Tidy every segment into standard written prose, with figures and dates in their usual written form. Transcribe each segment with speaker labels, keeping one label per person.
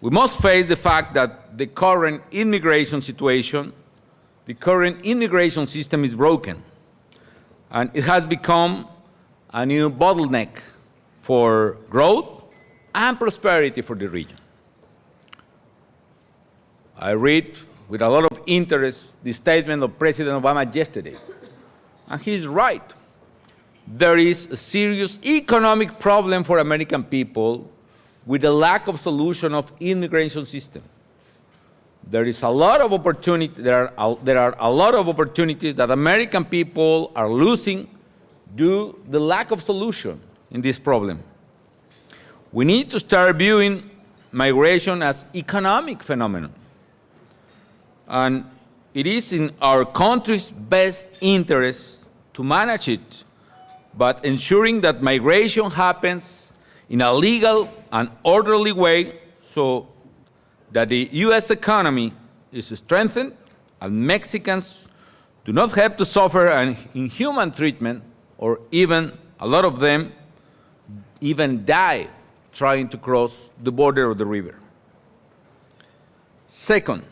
Speaker 1: We must face the fact that the current immigration situation, the current immigration system is broken, and it has become a new bottleneck for growth and prosperity for the region. I read with a lot of interest the statement of President Obama yesterday, and he's right. There is a serious economic problem for American people with the lack of solution of immigration system. There is a lot of opportunity. There are a lot of opportunities that American people are losing due to the lack of solution in this problem. We need to start viewing migration as economic phenomenon. And it is in our country's best interest to manage it, but ensuring that migration happens in a legal and orderly way so that the U.S. economy is strengthened and Mexicans do not have to suffer an inhuman treatment, or even a lot of them even die trying to cross the border of the river. Second,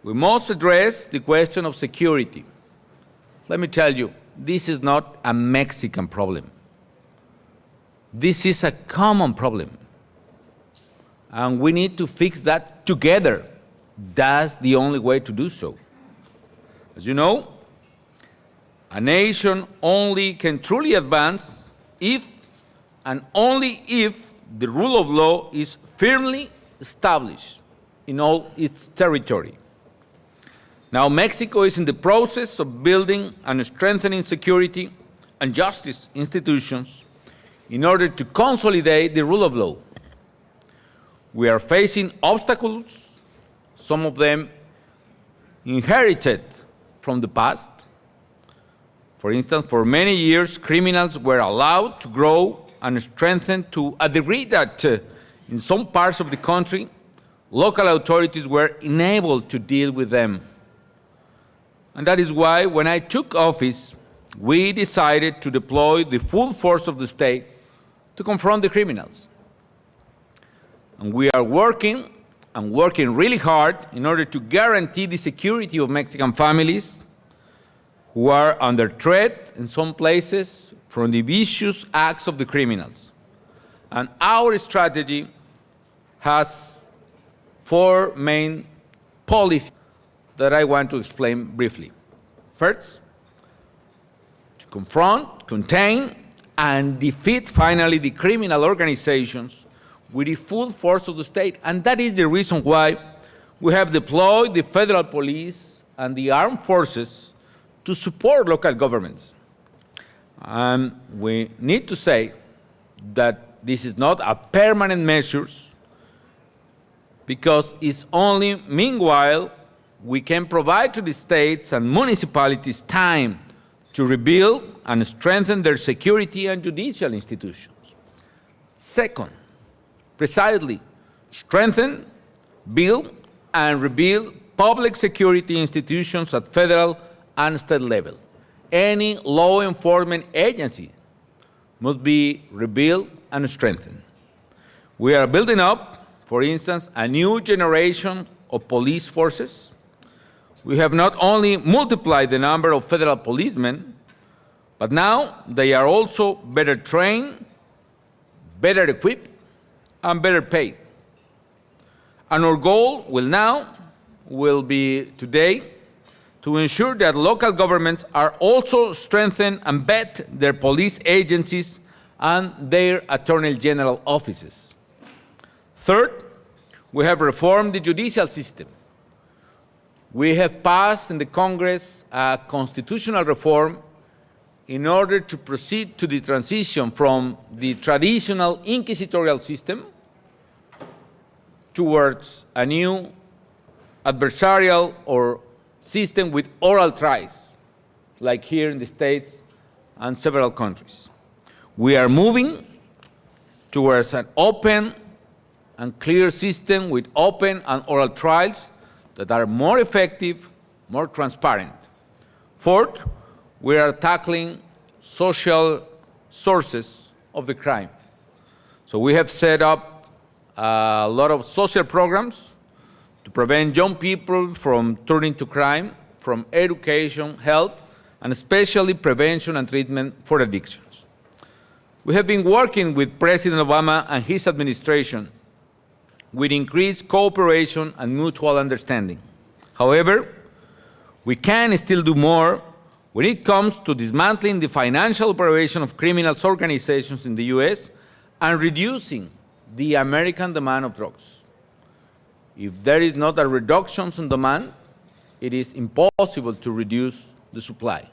Speaker 1: we must address the question of security. Let me tell you, this is not a Mexican problem. This is a common problem. And we need to fix that together. That's the only way to do so. As you know, a nation only can truly advance if and only if the rule of law is firmly established in all its territory. Now, Mexico is in the process of building and strengthening security and justice institutions in order to consolidate the rule of law. We are facing obstacles, some of them inherited from the past. For instance, for many years, criminals were allowed to grow and strengthen to a degree that in some parts of the country, local authorities were unable to deal with them. And that is why, when I took office, we decided to deploy the full force of the state to confront the criminals. And we are working really hard in order to guarantee the security of Mexican families who are under threat in some places from the vicious acts of the criminals. And our strategy has 4 main policies that I want to explain briefly. First, to confront, contain, and defeat finally the criminal organizations with the full force of the state. And that is the reason why we have deployed the federal police and the armed forces to support local governments. And we need to say that this is not a permanent measure, because it's only meanwhile we can provide to the states and municipalities time to rebuild and strengthen their security and judicial institutions. Second, precisely, strengthen, build, and rebuild public security institutions at federal and state level. Any law enforcement agency must be rebuilt and strengthened. We are building up, for instance, a new generation of police forces. We have not only multiplied the number of federal policemen, but now they are also better trained, better equipped, and better paid. And our goal will be today to ensure that local governments are also strengthened and vet their police agencies and their attorney general offices. Third, we have reformed the judicial system. We have passed in the Congress a constitutional reform in order to proceed to the transition from the traditional inquisitorial system towards a new adversarial or system with oral trials, like here in the States and several countries. We are moving towards an open and clear system with open and oral trials that are more effective, more transparent. Fourth, we are tackling social sources of the crime. So we have set up a lot of social programs to prevent young people from turning to crime, from education, health, and especially prevention and treatment for addictions. We have been working with President Obama and his administration with increased cooperation and mutual understanding. However, we can still do more when it comes to dismantling the financial operation of criminal organizations in the U.S. and reducing the American demand of drugs. If there is not a reduction in demand, it is impossible to reduce the supply.